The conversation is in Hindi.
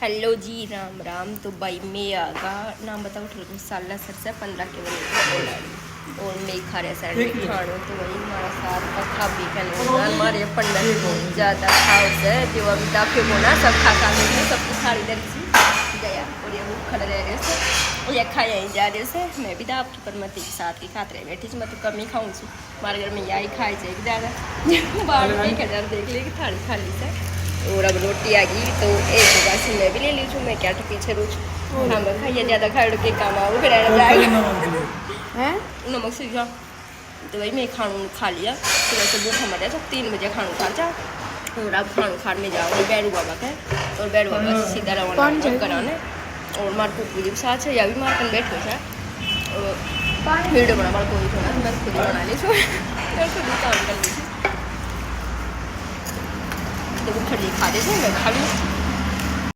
हेलो जी, राम राम। तो भाई मैं आगा नाम बताओ ठुल साला सर से 15 के बजे और मैं खा रहे सर में खाणो तो वही हमारा साथ का खा पी कर हमारे पंडा ज़्यादा खाओ से जो अभी दाफे को ना सब खा लेते सबको खाड़ी दर सी गया और ये वो खड़े रह रहे से ये खाया ही जा रहे से मैं भी दाप की परमति के साथ की खाते रह बैठी मैं तो कम ही खाऊँ छू हमारे घर में यही खाई जाए ज़्यादा बाहर नहीं कर देख ले कि थाली खाली से और अब रोटी आ गई तो एक जगह से मैं भी ले ली छूँ मैं क्या तो पीछे रू छूँ हम खाइए ज़्यादा खा के काम आओ फिर हैं नमक से जा तो भाई मैं खानू खा लिया फिर ऐसे भूखा मर जाए 3 बजे खानू खा जा और अब खानू खान में जाओ बैरू बाबा का और बैरू बाबा से सीधा रवाना कराने और मार कुकू जी साथ है या भी मार कर बैठो है और वीडियो बना मार कोई थोड़ा मैं खुद ही बना ली छूँ मैं खुद ही काम कर ली थी तो वो खड़ी खा देते मैं खा लूँ